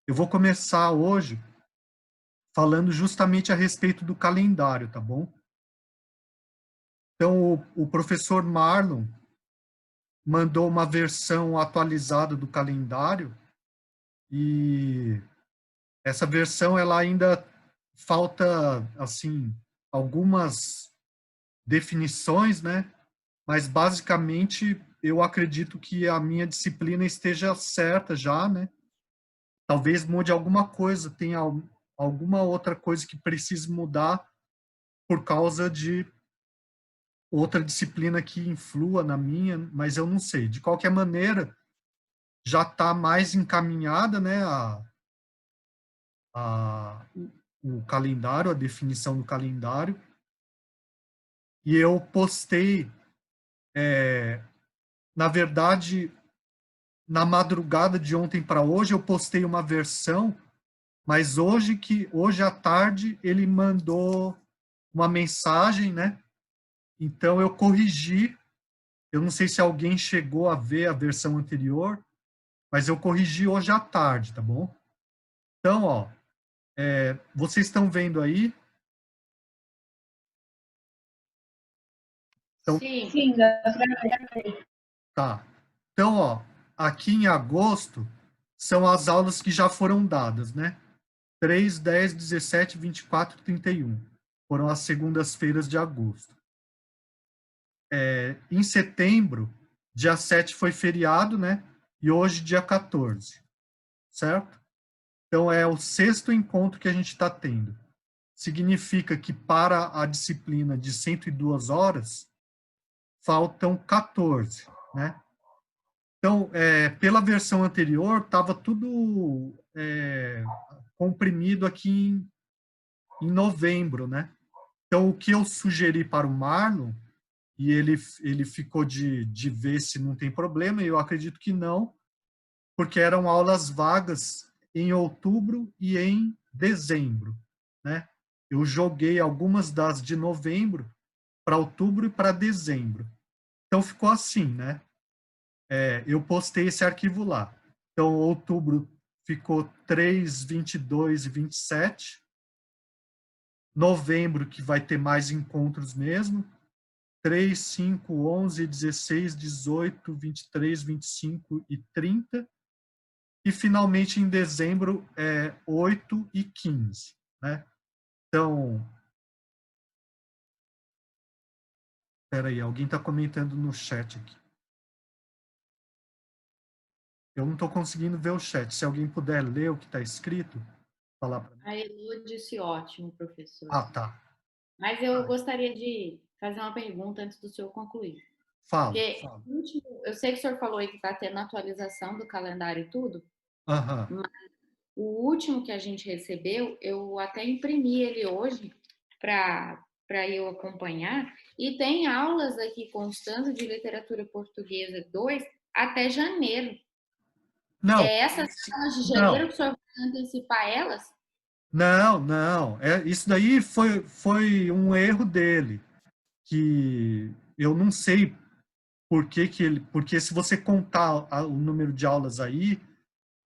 Eu vou começar hoje falando justamente a respeito do calendário, tá bom? Então, o professor Marlon mandou uma versão atualizada do calendário e essa versão ela ainda falta, assim, algumas definições, né? Mas basicamente eu acredito que a minha disciplina esteja certa já, né? Talvez mude alguma coisa, tenha alguma outra coisa que precise mudar por causa de outra disciplina que influa na minha, mas eu não sei. De qualquer maneira, já está mais encaminhada, né, o calendário, a definição do calendário. E eu postei, na verdade, na madrugada de ontem para hoje, eu postei uma versão, mas hoje à tarde ele mandou uma mensagem, né? Então eu corrigi. Eu não sei se alguém chegou a ver a versão anterior, mas eu corrigi hoje à tarde, tá bom? Então, ó, vocês estão vendo aí? Então, Sim, sim, dá pra ver. tá. Então, ó, aqui em agosto são as aulas que já foram dadas, né? 3, 10, 17, 24, 31. Foram as segundas-feiras de agosto. Em setembro, dia 7 foi feriado, né? E hoje, dia 14, certo? Então, é o sexto encontro que a gente está tendo. Significa que para a disciplina de 102 horas, faltam 14, né? Então, pela versão anterior, estava tudo comprimido aqui em novembro, né? Então, o que eu sugeri para o Marlon, e ele ficou de ver se não tem problema, e eu acredito que não, porque eram aulas vagas em outubro e em dezembro, né? Eu joguei algumas das de novembro para outubro e para dezembro. Então ficou assim, né? Eu postei esse arquivo lá. Então outubro ficou 3, 22 e 27. Novembro, que vai ter mais encontros mesmo, 3, 5, 11, 16, 18, 23, 25 e 30. E finalmente em dezembro 8 e 15, né? Então, espera aí, alguém está comentando no chat aqui. Eu não estou conseguindo ver o chat. Se alguém puder ler o que está escrito, falar para mim. A Elu disse ótimo, professor. Ah, tá. Mas eu gostaria de fazer uma pergunta antes do senhor concluir. Fala, Porque fala. eu sei que o senhor falou aí que está tendo atualização do calendário e tudo, Aham. mas o último que a gente recebeu, eu até imprimi ele hoje para eu acompanhar, e tem aulas aqui constando de literatura portuguesa 2 até janeiro. Não, Essas aulas de janeiro, não, que o senhor vai antecipar elas? não. Isso daí foi um erro dele, que eu não sei que ele, porque se você contar o número de aulas aí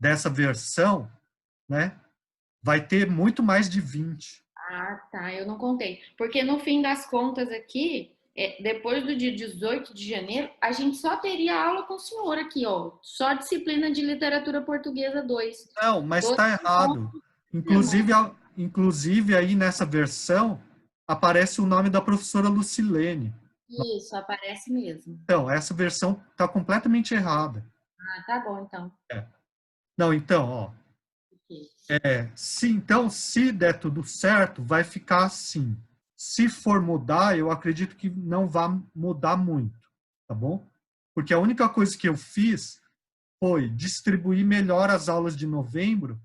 dessa versão, né, vai ter muito mais de 20. Ah, tá, eu não contei. Porque no fim das contas aqui, depois do dia 18 de janeiro, a gente só teria aula com o senhor aqui, ó. Só disciplina de literatura portuguesa 2. Não, mas Toda está errado. Inclusive, semana. inclusive aí nessa versão aparece o nome da professora Lucilene. Isso, aparece mesmo. Então, essa versão está completamente errada. Ah, tá bom, então. É. Não, então, ó, Ok. se der tudo certo, vai ficar assim. Se for mudar, eu acredito que não vai mudar muito, tá bom? Porque a única coisa que eu fiz foi distribuir melhor as aulas de novembro,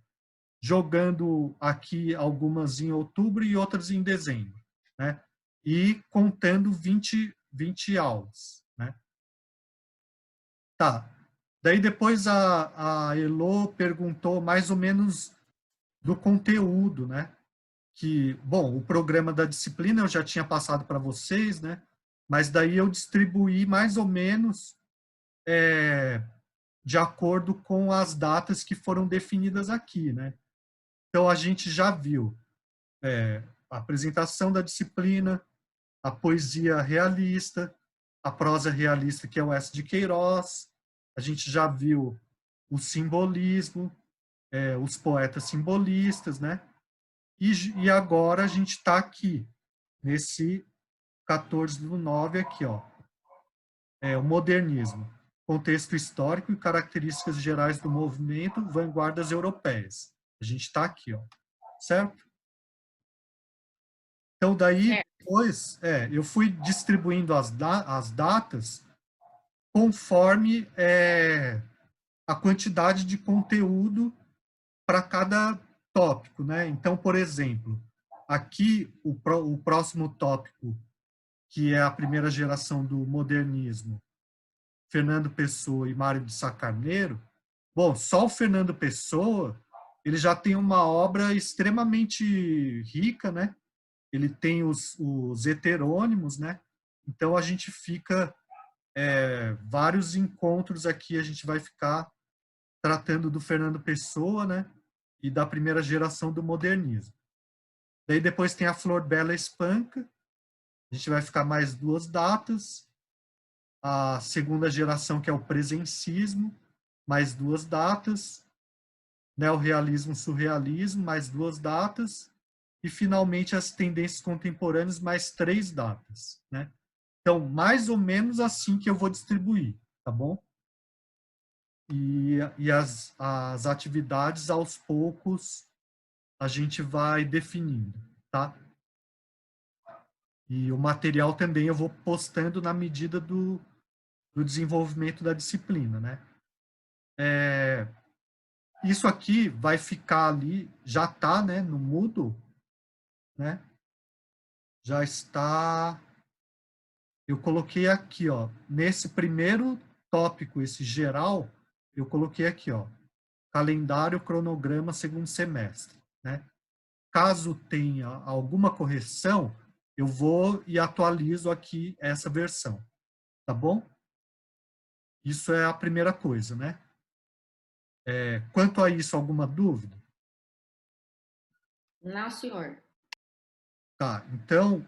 jogando aqui algumas em outubro e outras em dezembro, né? E contando 20 aulas, né? Tá. Daí depois a Elo perguntou mais ou menos do conteúdo, né? Que, bom, o programa da disciplina eu já tinha passado para vocês, né? Mas daí eu distribuí mais ou menos de acordo com as datas que foram definidas aqui, né? Então, a gente já viu a apresentação da disciplina, a poesia realista, a prosa realista, que é o S. de Queiroz, a gente já viu o simbolismo, os poetas simbolistas, né? E agora a gente está aqui, nesse 14/9 aqui, ó. O modernismo, contexto histórico e características gerais do movimento, vanguardas europeias. A gente está aqui, ó, certo? Então, daí, depois, eu fui distribuindo as datas conforme a quantidade de conteúdo para cada tópico, né? Então, por exemplo, aqui o próximo tópico, que é a primeira geração do modernismo, Fernando Pessoa e Mário de Sá Carneiro, bom, só o Fernando Pessoa, ele já tem uma obra extremamente rica, né? Ele tem os heterônimos, né? Então, a gente fica, vários encontros aqui, a gente vai ficar tratando do Fernando Pessoa, né? E da primeira geração do modernismo. Daí depois tem a Flor Bela Espanca, a gente vai ficar mais 2 datas. A segunda geração, que é o presencismo, mais 2 datas. Neorrealismo, surrealismo, mais 2 datas. E, finalmente, as tendências contemporâneas, mais 3 datas, né? Então, mais ou menos assim que eu vou distribuir, tá bom? E as atividades, aos poucos, a gente vai definindo, tá? E o material também eu vou postando na medida do desenvolvimento da disciplina, né? Isso aqui vai ficar ali, já está, né, no Moodle, né? Já está. Eu coloquei aqui, ó, nesse primeiro tópico, esse geral, eu coloquei aqui, ó, calendário, cronograma, segundo semestre, né? Caso tenha alguma correção, eu vou e atualizo aqui essa versão, tá bom? Isso é a primeira coisa, né? Quanto a isso, alguma dúvida? Não, senhor. Tá, então,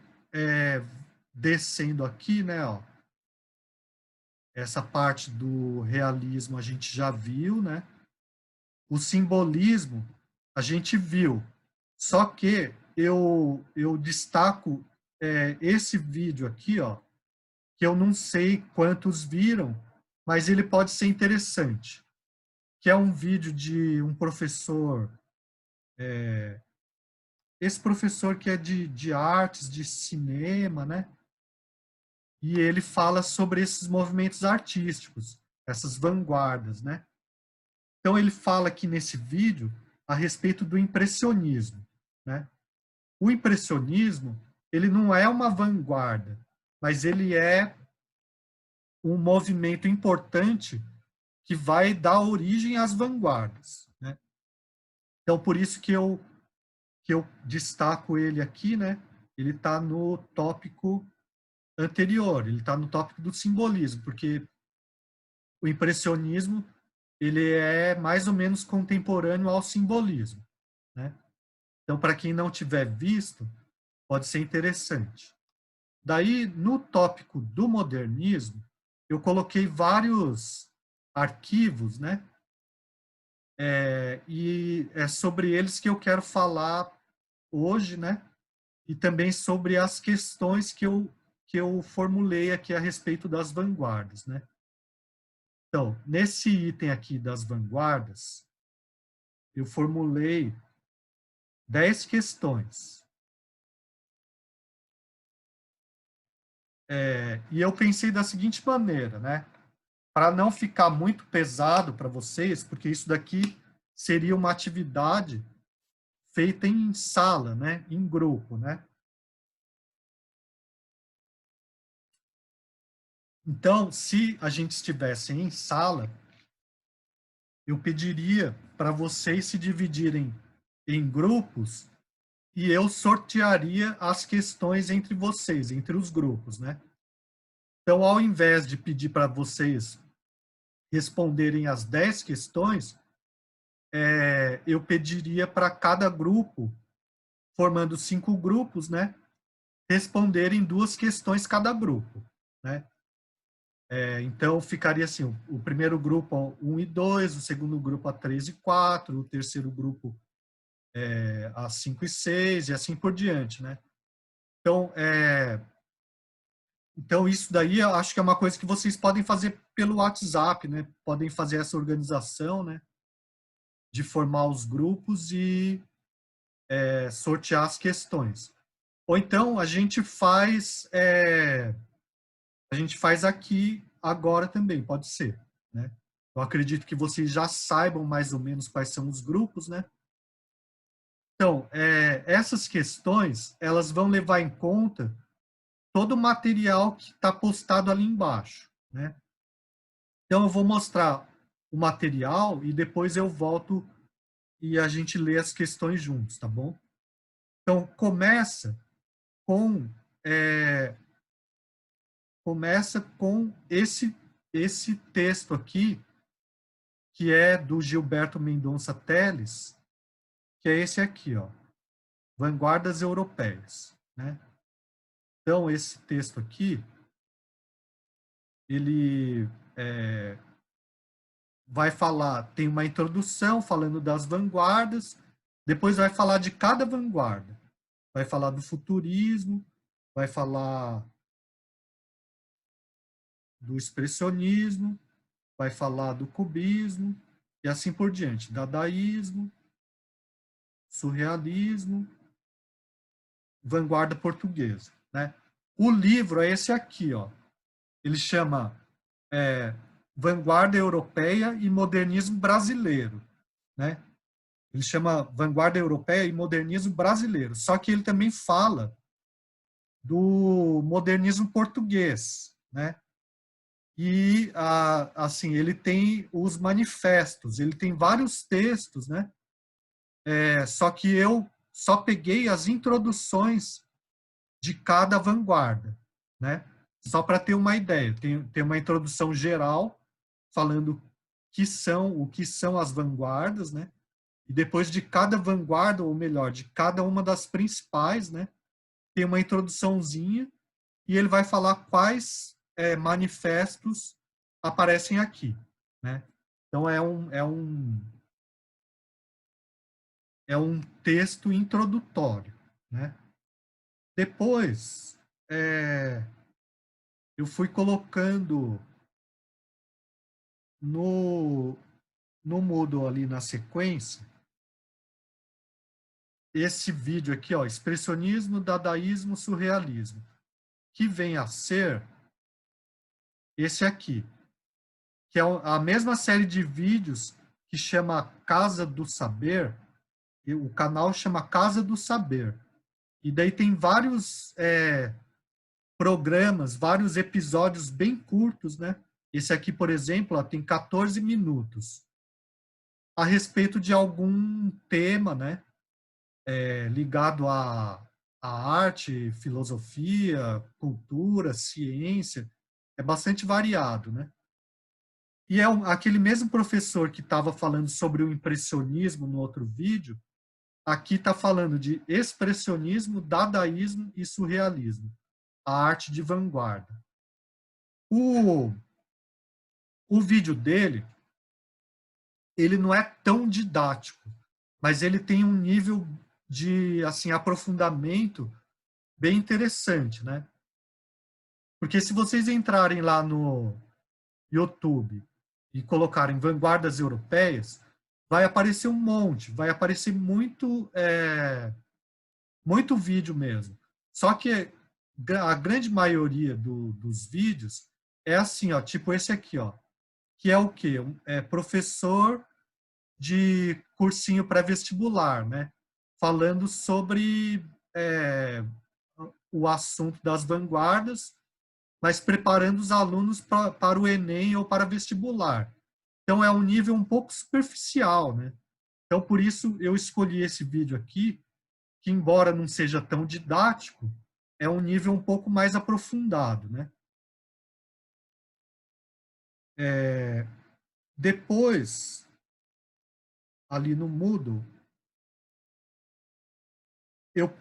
descendo aqui, né, ó, essa parte do realismo a gente já viu, né? O simbolismo a gente viu, só que eu destaco esse vídeo aqui, ó, que eu não sei quantos viram, mas ele pode ser interessante, que é um vídeo de um professor, esse professor que é de artes, de cinema, né? E ele fala sobre esses movimentos artísticos, essas vanguardas, né? Então ele fala aqui nesse vídeo a respeito do impressionismo, né? O impressionismo, ele não é uma vanguarda, mas ele é um movimento importante que vai dar origem às vanguardas, né? Então, por isso que eu destaco ele aqui, né? Ele está no tópico anterior, ele está no tópico do simbolismo, porque o impressionismo ele é mais ou menos contemporâneo ao simbolismo, né? Então, para quem não tiver visto, pode ser interessante. Daí, no tópico do modernismo, eu coloquei vários arquivos, né? E é sobre eles que eu quero falar hoje, né? E também sobre as questões que eu formulei aqui a respeito das vanguardas, né? Então, nesse item aqui das vanguardas, eu formulei 10 questões. E eu pensei da seguinte maneira, né? Para não ficar muito pesado para vocês, porque isso daqui seria uma atividade feita em sala, né? Em grupo, né? Então, se a gente estivesse em sala, eu pediria para vocês se dividirem em grupos e eu sortearia as questões entre vocês, entre os grupos, né? Então, ao invés de pedir para vocês responderem as 10 questões, eu pediria para cada grupo, formando 5 grupos, né, responderem 2 questões cada grupo, né? Então, ficaria assim, o primeiro grupo a 1 e 2, o segundo grupo a 3 e 4, o terceiro grupo a 5 e 6, e assim por diante, né? Então, isso daí eu acho que é uma coisa que vocês podem fazer pelo WhatsApp, né? Podem fazer essa organização, né? De formar os grupos e sortear as questões. Ou então a gente faz aqui agora também, pode ser, né? Eu acredito que vocês já saibam mais ou menos quais são os grupos, né? Então, essas questões, elas vão levar em conta todo o material que está postado ali embaixo, né? Então, eu vou mostrar o material e depois eu volto e a gente lê as questões juntos, tá bom? Então, com é, começa com esse texto aqui, que é do Gilberto Mendonça Teles, que é esse aqui, ó, Vanguardas Europeias, né? Então, esse texto aqui, ele vai falar, tem uma introdução falando das vanguardas, depois vai falar de cada vanguarda. Vai falar do futurismo, vai falar do expressionismo, vai falar do cubismo, e assim por diante. Dadaísmo, surrealismo, vanguarda portuguesa, né? O livro é esse aqui, ó. Ele chama Vanguarda Europeia e Modernismo Brasileiro, né? Ele chama Vanguarda Europeia e Modernismo Brasileiro. Só que ele também fala do modernismo português, né? E assim, ele tem os manifestos, ele tem vários textos, né? Só que eu só peguei as introduções de cada vanguarda, né? Só para ter uma ideia, tem uma introdução geral falando o que são as vanguardas, né? E depois de cada vanguarda, ou melhor, de cada uma das principais, né? Tem uma introduçãozinha e ele vai falar quais manifestos aparecem aqui, né? Então é um texto introdutório, né? Depois eu fui colocando no Moodle ali na sequência esse vídeo aqui, ó, expressionismo, dadaísmo, surrealismo, que vem a ser esse aqui, que é a mesma série de vídeos que chama Casa do Saber, e o canal chama Casa do Saber. E daí tem vários programas, vários episódios bem curtos, né? Esse aqui, por exemplo, ó, tem 14 minutos, a respeito de algum tema, né? Ligado à arte, filosofia, cultura, ciência, é bastante variado, né? E aquele mesmo professor que estava falando sobre o impressionismo no outro vídeo, aqui está falando de expressionismo, dadaísmo e surrealismo, a arte de vanguarda. O vídeo dele, ele não é tão didático, mas ele tem um nível de assim aprofundamento bem interessante, né? Porque se vocês entrarem lá no YouTube e colocarem vanguardas europeias, vai aparecer um monte, vai aparecer muito vídeo mesmo. Só que a grande maioria dos vídeos é assim, ó, tipo esse aqui, ó, que é o quê? É professor de cursinho pré-vestibular, né? Falando sobre o assunto das vanguardas, mas preparando os alunos para o Enem ou para vestibular. Então, é um nível um pouco superficial, né? Então, por isso, eu escolhi esse vídeo aqui, que, embora não seja tão didático, é um nível um pouco mais aprofundado, né? Depois, ali no Moodle, eu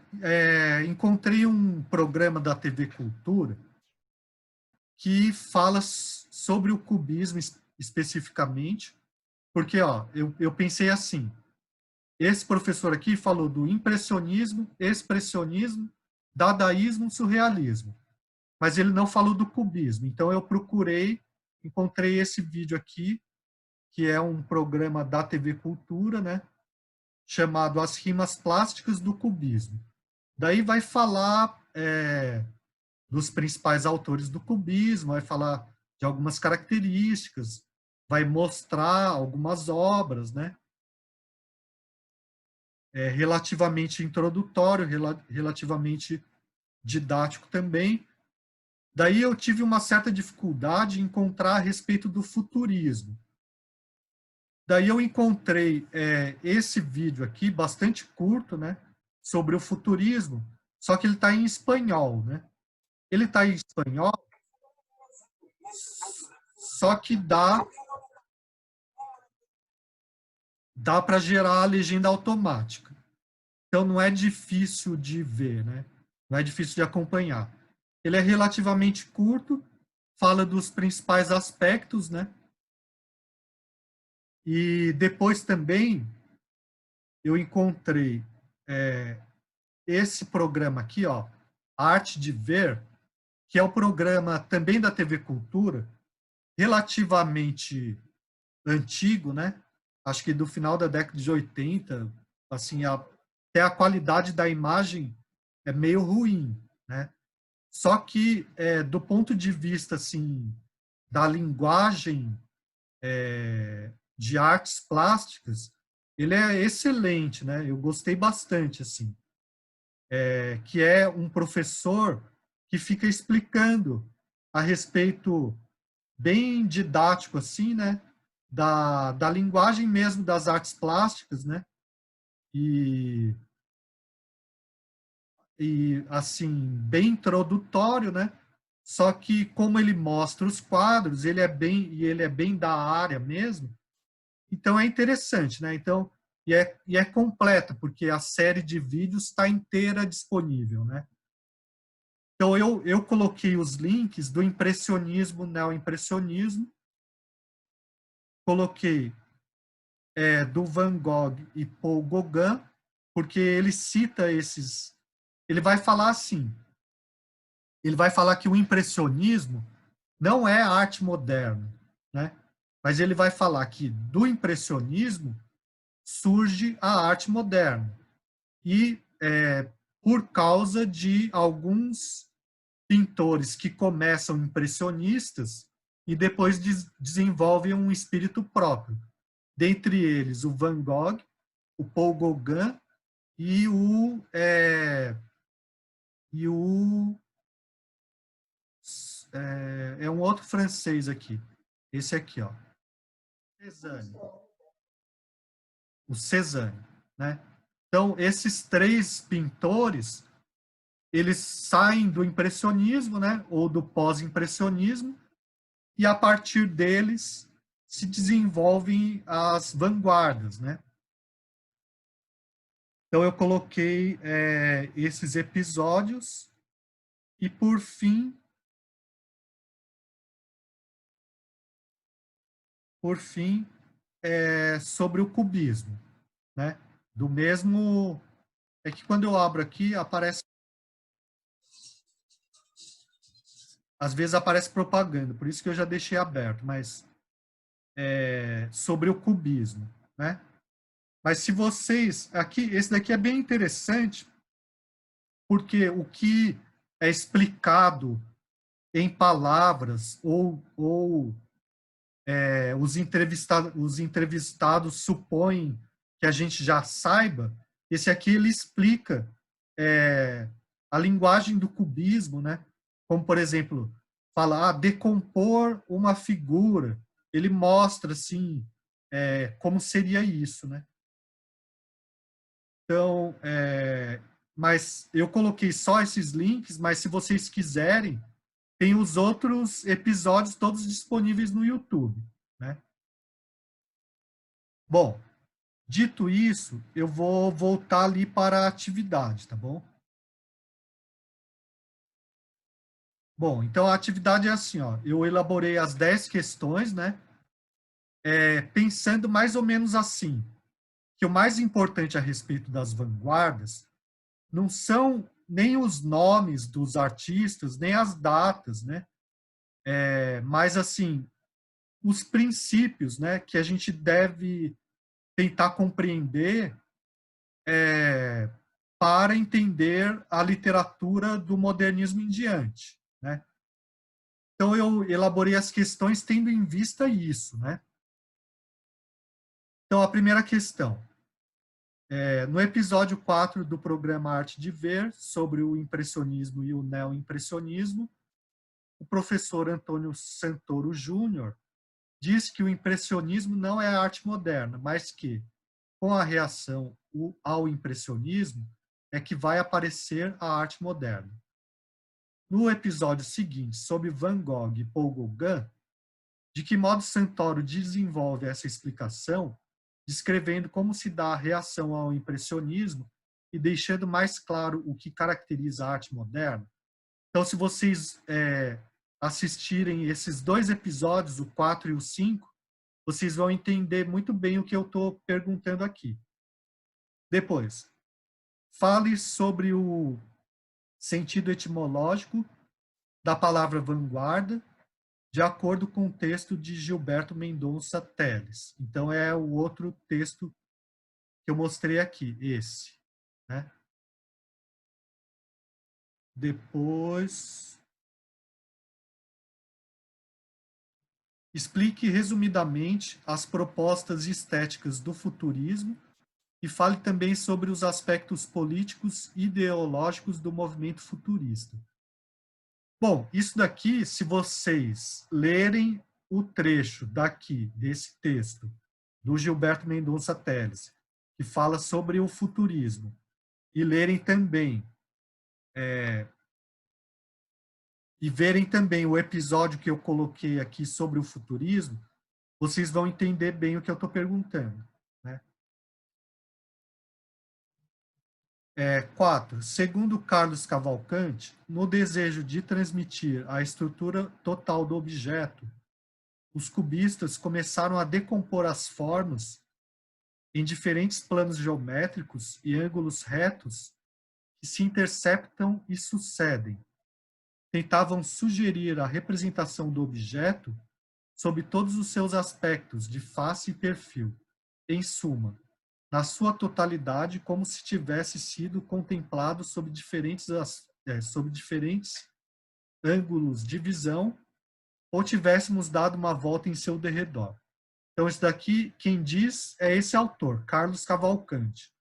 encontrei um programa da TV Cultura que fala sobre o cubismo especificamente, porque eu pensei assim, esse professor aqui falou do impressionismo, expressionismo, dadaísmo, surrealismo, mas ele não falou do cubismo. Então eu procurei, encontrei esse vídeo aqui, que é um programa da TV Cultura, né, chamado As Rimas Plásticas do Cubismo. Daí vai falar dos principais autores do cubismo, vai falar de algumas características, vai mostrar algumas obras, né? Relativamente introdutório, relativamente didático também. Daí eu tive uma certa dificuldade em encontrar a respeito do futurismo. Daí eu encontrei esse vídeo aqui, bastante curto, né? Sobre o futurismo, só que ele está em espanhol, né? Ele está em espanhol, só que dá para gerar a legenda automática. Então não é difícil de ver, né? Não é difícil de acompanhar. Ele é relativamente curto, fala dos principais aspectos, né? E depois também eu encontrei esse programa aqui, ó, Arte de Ver, que é o programa também da TV Cultura, relativamente antigo, né? Acho que do final da década de 80, assim, até a qualidade da imagem é meio ruim, né? Só que, do ponto de vista, assim, da linguagem de artes plásticas, ele é excelente, né? Eu gostei bastante, assim. Que é um professor que fica explicando a respeito, bem didático, assim, né? Da linguagem mesmo das artes plásticas, né? E, assim, bem introdutório, né? Só que como ele mostra os quadros, ele é bem da área mesmo, então é interessante, né? Então, e é completo, porque a série de vídeos está inteira disponível, né? Então eu coloquei os links do impressionismo, neoimpressionismo, coloquei do Van Gogh e Paul Gauguin, porque ele cita esses. Ele vai falar assim, ele vai falar que o impressionismo não é arte moderna, né? Mas ele vai falar que do impressionismo surge a arte moderna. E por causa de alguns pintores que começam impressionistas e depois desenvolvem um espírito próprio. Dentre eles, o Van Gogh, o Paul Gauguin e o um outro francês aqui. Esse aqui, ó. Cézanne. O Cézanne, né? Então, esses três pintores, eles saem do impressionismo, né? Ou do pós-impressionismo, e a partir deles se desenvolvem as vanguardas, né? Então, eu coloquei esses episódios e, por fim, sobre o cubismo, né? Do mesmo... É que quando eu abro aqui, aparece... Às vezes aparece propaganda, por isso que eu já deixei aberto, mas sobre o cubismo, né? Mas se vocês... Aqui, esse daqui é bem interessante, porque o que é explicado em palavras ou os entrevistados supõem que a gente já saiba, esse aqui ele explica a linguagem do cubismo, né? Como, por exemplo, falar, decompor uma figura. Ele mostra, assim, como seria isso, né? Então, mas eu coloquei só esses links, mas se vocês quiserem, tem os outros episódios todos disponíveis no YouTube, né? Bom, dito isso, eu vou voltar ali para a atividade, tá bom? Bom, então a atividade é assim, ó, eu elaborei as 10 questões, né? Pensando mais ou menos assim, que o mais importante a respeito das vanguardas não são nem os nomes dos artistas, nem as datas, né? Mas assim, os princípios, né, que a gente deve tentar compreender para entender a literatura do modernismo em diante, né? Então eu elaborei as questões tendo em vista isso, né? Então a primeira questão, no episódio 4 do programa Arte de Ver, sobre o impressionismo e o neoimpressionismo, o professor Antônio Santoro Júnior diz que o impressionismo não é arte moderna, mas que, com a reação ao impressionismo, é que vai aparecer a arte moderna. No episódio seguinte, sobre Van Gogh e Paul Gauguin, de que modo Santoro desenvolve essa explicação, descrevendo como se dá a reação ao impressionismo e deixando mais claro o que caracteriza a arte moderna. Então, se vocês assistirem esses dois episódios, o 4 e o 5, vocês vão entender muito bem o que eu estou perguntando aqui. Depois, fale sobre o sentido etimológico da palavra vanguarda, de acordo com o texto de Gilberto Mendonça Teles. Então, é o outro texto que eu mostrei aqui, esse. Né? Depois, explique resumidamente as propostas estéticas do futurismo e fale também sobre os aspectos políticos e ideológicos do movimento futurista. Bom, isso daqui, se vocês lerem o trecho daqui, desse texto, do Gilberto Mendonça Teles, que fala sobre o futurismo, e lerem também, e verem também o episódio que eu coloquei aqui sobre o futurismo, vocês vão entender bem o que eu estou perguntando. Né? 4. Segundo Carlos Cavalcante, no desejo de transmitir a estrutura total do objeto, os cubistas começaram a decompor as formas em diferentes planos geométricos e ângulos retos que se interceptam e sucedem. Tentavam sugerir a representação do objeto sob todos os seus aspectos de face e perfil. Em suma, na sua totalidade, como se tivesse sido contemplado sob diferentes ângulos de visão ou tivéssemos dado uma volta em seu derredor. Então, isso daqui, quem diz é esse autor, Carlos Cavalcante.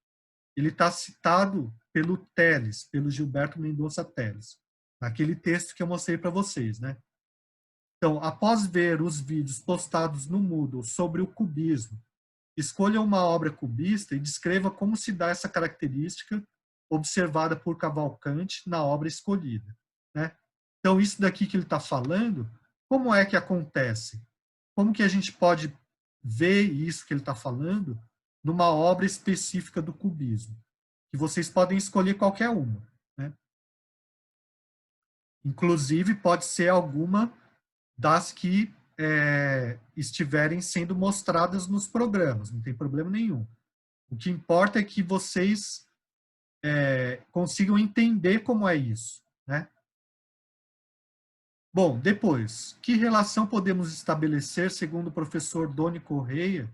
Ele está citado pelo Teles, pelo Gilberto Mendonça Teles, naquele texto que eu mostrei para vocês, né? Então, após ver os vídeos postados no Moodle sobre o cubismo, escolha uma obra cubista e descreva como se dá essa característica observada por Cavalcante na obra escolhida. Né? Então, isso daqui que ele está falando, como é que acontece? Como que a gente pode ver isso que ele está falando numa obra específica do cubismo? Que vocês podem escolher qualquer uma. Né? Inclusive, pode ser alguma das que estiverem sendo mostradas nos programas, não tem problema nenhum. O que importa é que vocês consigam entender como é isso. Né? Bom, depois, que relação podemos estabelecer, segundo o professor Doni Correia,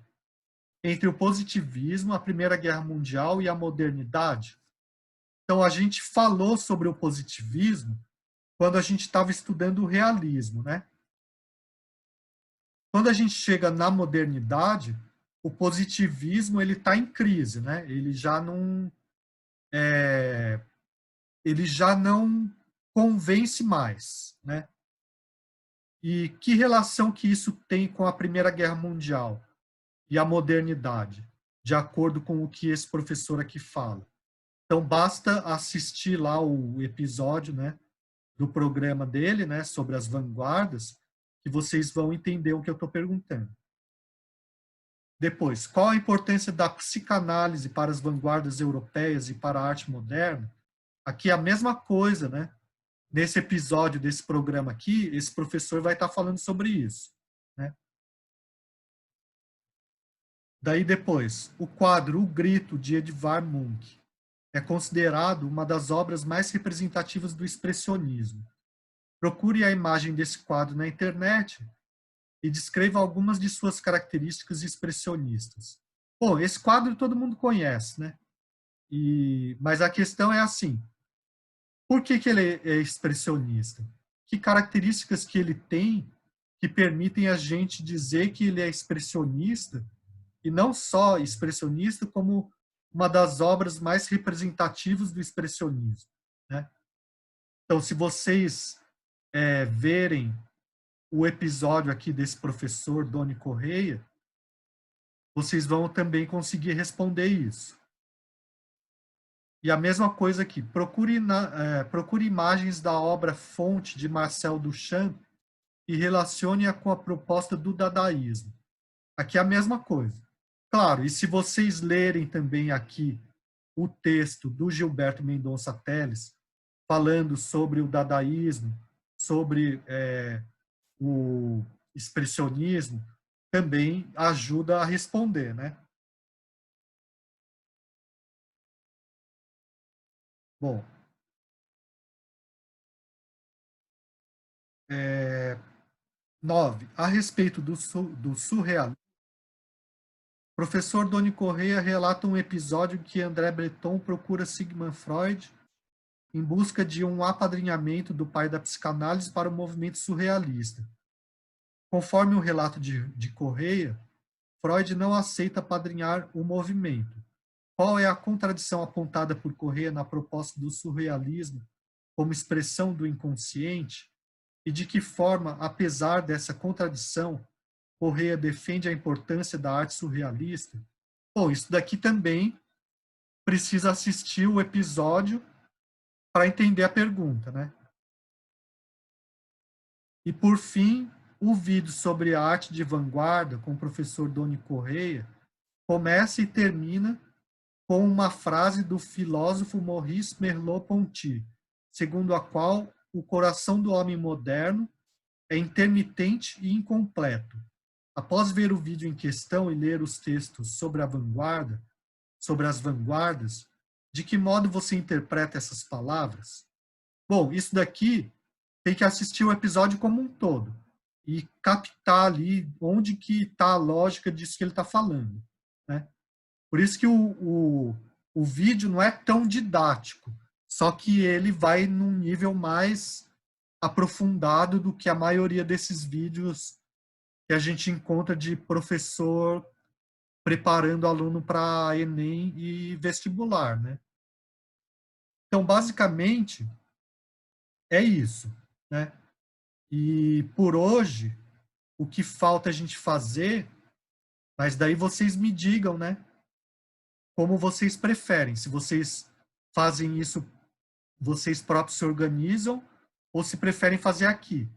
entre o positivismo, a Primeira Guerra Mundial e a modernidade? Então, a gente falou sobre o positivismo quando a gente estava estudando o realismo, né? Quando a gente chega na modernidade, o positivismo ele está em crise, né? Ele já não convence mais, né? E que relação que isso tem com a Primeira Guerra Mundial e a modernidade, de acordo com o que esse professor aqui fala? Então basta assistir lá o episódio, né, do programa dele, né, sobre as vanguardas, que vocês vão entender o que eu estou perguntando. Depois, qual a importância da psicanálise para as vanguardas europeias e para a arte moderna? Aqui é a mesma coisa, né? Nesse episódio desse programa aqui, esse professor vai estar falando sobre isso, né? Daí depois, o quadro O Grito, de Edvard Munch, é considerado uma das obras mais representativas do expressionismo. Procure a imagem desse quadro na internet e descreva algumas de suas características expressionistas. Bom, esse quadro todo mundo conhece, né? Mas a questão é assim, por que ele é expressionista? Que características que ele tem que permitem a gente dizer que ele é expressionista, e não só expressionista, como uma das obras mais representativas do expressionismo, né? Então, se vocês verem o episódio aqui desse professor, Doni Correia, vocês vão também conseguir responder isso. E a mesma coisa aqui, procure imagens da obra fonte de Marcel Duchamp e relacione-a com a proposta do dadaísmo. Aqui é a mesma coisa. Claro, e se vocês lerem também aqui o texto do Gilberto Mendonça Telles, falando sobre o dadaísmo, sobre o expressionismo, também ajuda a responder, né? Bom, 9. A respeito do surrealismo, o professor Doni Correia relata um episódio em que André Breton procura Sigmund Freud em busca de um apadrinhamento do pai da psicanálise para o movimento surrealista. Conforme o relato de Correia, Freud não aceita apadrinhar o movimento. Qual é a contradição apontada por Correia na proposta do surrealismo como expressão do inconsciente? E de que forma, apesar dessa contradição, Correia defende a importância da arte surrealista? Bom, isso daqui também precisa assistir o episódio para entender a pergunta, né? E, por fim, o vídeo sobre a arte de vanguarda com o professor Doni Correia começa e termina com uma frase do filósofo Maurice Merleau-Ponty, segundo a qual o coração do homem moderno é intermitente e incompleto. Após ver o vídeo em questão e ler os textos sobre a vanguarda, sobre as vanguardas, de que modo você interpreta essas palavras? Bom, isso daqui tem que assistir o episódio como um todo e captar ali onde que está a lógica disso que ele está falando, né? Por isso que o vídeo não é tão didático, só que ele vai num nível mais aprofundado do que a maioria desses vídeos que a gente encontra de professor preparando aluno para Enem e vestibular, né? Então, basicamente, é isso, né? E por hoje, o que falta a gente fazer, mas daí vocês me digam, né? Como vocês preferem. Se vocês fazem isso, vocês próprios se organizam, ou se preferem fazer aqui.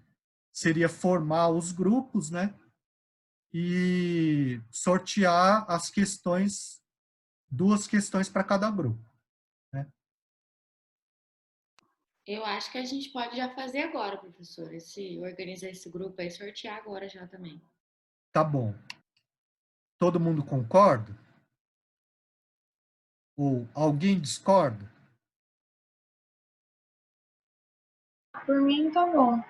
Seria formar os grupos, né? E sortear as questões, 2 questões para cada grupo, né? Eu acho que a gente pode já fazer agora, professor. Organizar esse grupo aí, sortear agora já também. Tá bom. Todo mundo concorda? Ou alguém discorda? Por mim, tá bom.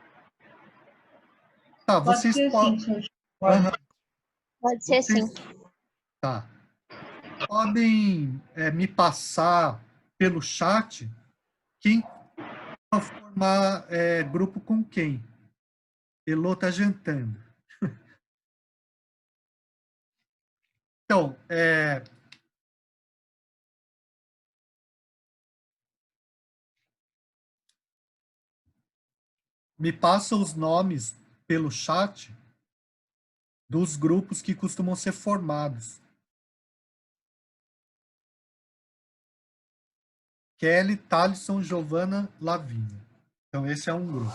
Tá, Pode vocês ser sim, podem. senhor. Pode. Pode ser sim. Tá. Podem me passar pelo chat quem vai formar grupo com quem. Elô tá jantando. Então, me passa os nomes pelo chat dos grupos que costumam ser formados. Kelly, Thalisson, Giovana, Lavínia. Então, esse é um grupo.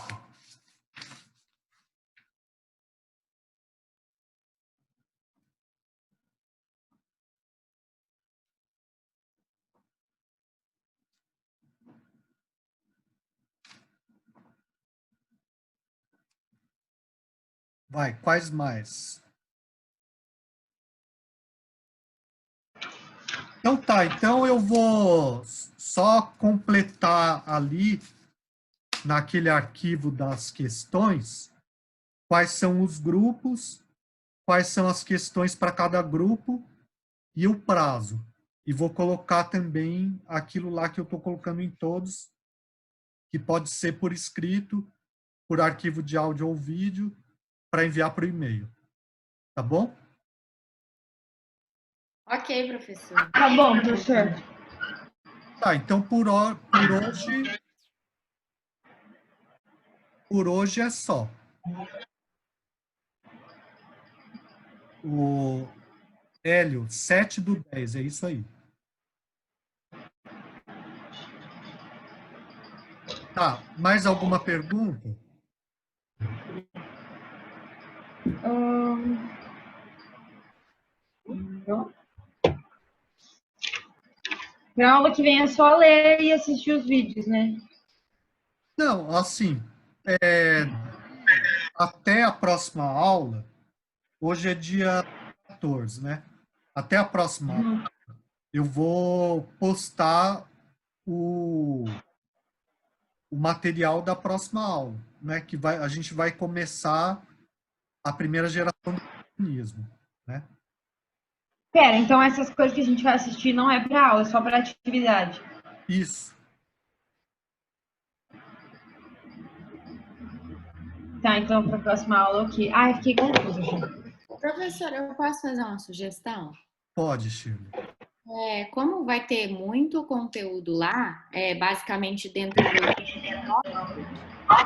Vai, quais mais? Então tá, então eu vou só completar ali, naquele arquivo das questões, quais são os grupos, quais são as questões para cada grupo e o prazo. E vou colocar também aquilo lá que eu estou colocando em todos, que pode ser por escrito, por arquivo de áudio ou vídeo, para enviar por e-mail. Tá bom? Ok, professor. Tá bom, professor. Tá, então por hoje é só. O Hélio, 7/10, é isso aí. Tá, mais alguma pergunta? Não. Pra aula que vem é só ler e assistir os vídeos, né? Não, assim, até a próxima aula, hoje é dia 14, né? Até a próxima aula, eu vou postar o material da próxima aula, né? Que a gente vai começar a primeira geração do comunismo, né? Pera, então essas coisas que a gente vai assistir não é pra aula, é só pra atividade. Isso. Tá, então pra próxima aula, ok. Ai, fiquei confusa, gente. Professor, eu posso fazer uma sugestão? Pode, Shirley. Como vai ter muito conteúdo lá, basicamente dentro do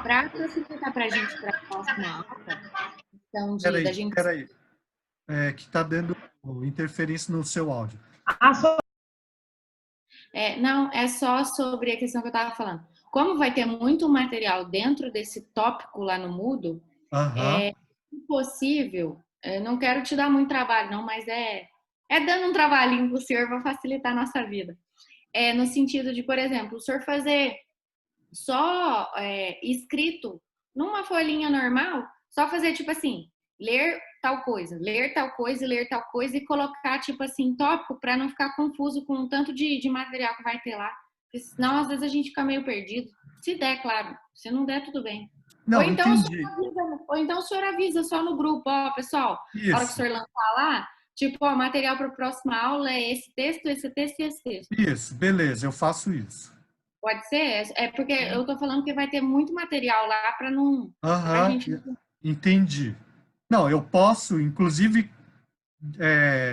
para facilitar para a gente para a próxima aula, então da gente. Peraí. Que está dando interferência no seu áudio. Ah, só... Não, é só sobre a questão que eu estava falando. Como vai ter muito material dentro desse tópico lá no Moodle, Aham. impossível, não quero te dar muito trabalho, não, mas dando um trabalhinho para o senhor para facilitar a nossa vida. No sentido de, por exemplo, o senhor fazer só escrito numa folhinha normal, só fazer tipo assim, ler tal coisa, ler tal coisa e ler tal coisa e colocar tipo assim, tópico para não ficar confuso com o tanto de material que vai ter lá. Porque senão, às vezes, a gente fica meio perdido. Se der, claro. Se não der, tudo bem. Ou Não, então, entendi. o senhor avisa só no grupo, ó, pessoal, na hora que o Isso, senhor lançar lá, tipo, ó, material para a próxima aula é esse texto, esse texto e esse texto. isso, beleza, eu faço isso. Pode ser? É porque eu tô falando que vai ter muito material lá para não. Pra Aham, gente. entendi. Não, eu posso, inclusive,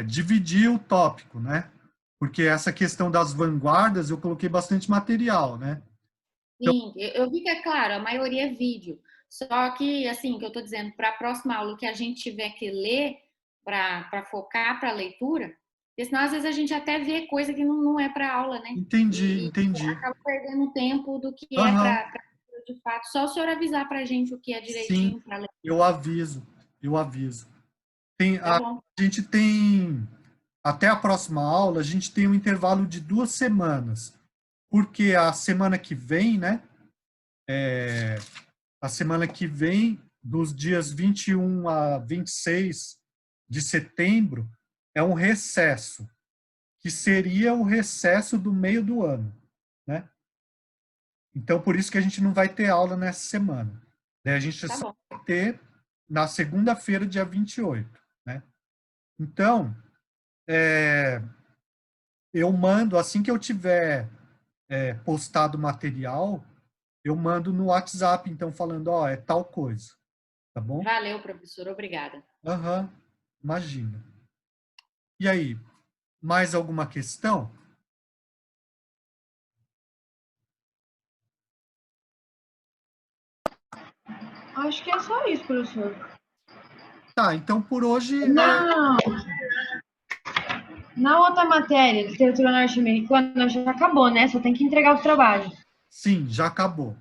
dividir o tópico, né? Porque essa questão das vanguardas, eu coloquei bastante material, né? Sim, eu vi que é claro, a maioria é vídeo. Só que, assim, que eu tô dizendo, para a próxima aula, o que a gente tiver que ler para focar para a leitura, porque senão às vezes a gente até vê coisa que não é para aula, né? Entendi, E entendi. acaba perdendo tempo do que é Aham, para de fato. Só o senhor avisar para a gente o que é sim, direitinho para ler. eu aviso, eu aviso. Tá A bom. gente tem, até a próxima aula, a gente tem um intervalo de 2 semanas, porque a semana que vem, né? A semana que vem, dos dias 21 a 26 de setembro, é um recesso, que seria o recesso do meio do ano, né? Então, por isso que a gente não vai ter aula nessa semana. Daí a gente Tá só bom. vai ter na segunda-feira, dia 28, né? Então, eu mando, assim que eu tiver postado o material, eu mando no WhatsApp, então, falando, ó, é tal coisa, tá bom? Valeu, professor. Obrigada. Aham, imagina. E aí, mais alguma questão? Acho que é só isso, professor. Tá, então por hoje Não! Na outra matéria, literatura norte-americana, já acabou, né? Só tem que entregar o trabalho. sim, já acabou.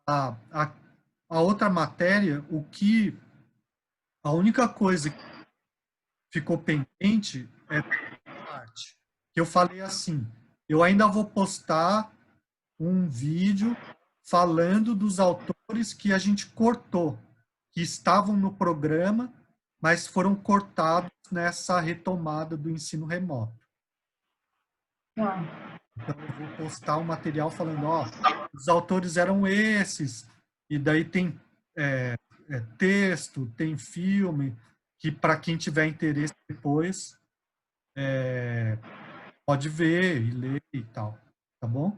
A, a, a outra matéria, a única coisa que ficou pendente é a arte. Que eu falei assim, eu ainda vou postar um vídeo falando dos autores que a gente cortou, que estavam no programa, mas foram cortados nessa retomada do ensino remoto. Tá. Então, eu vou postar um material falando, ó, os autores eram esses, e daí tem texto, tem filme, que para quem tiver interesse depois, pode ver e ler e tal, tá bom?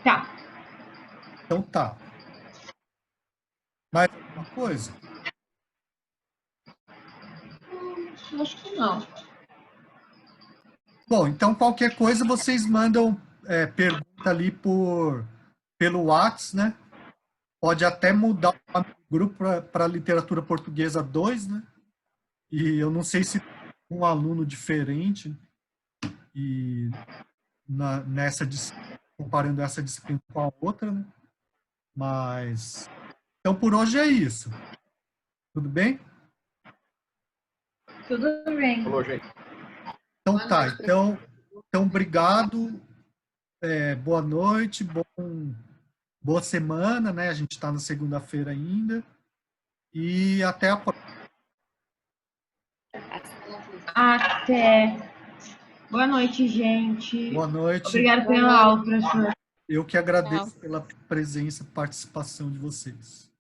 Tá. Então tá. Mais alguma coisa? Acho que não. Bom, então qualquer coisa vocês mandam pergunta ali pelo WhatsApp, né? Pode até mudar o grupo para literatura portuguesa 2, né? E eu não sei se um aluno diferente e nessa comparando essa disciplina com a outra, né? Mas então por hoje é isso. Tudo bem? Tudo bem. Falou, gente. Então Boa tá. noite, Então obrigado. Boa noite. Boa semana, né? A gente está na segunda-feira ainda. E até a próxima. Até. Boa noite, gente. Boa noite. Obrigada pela aula, professor. Eu que agradeço pela presença e participação de vocês.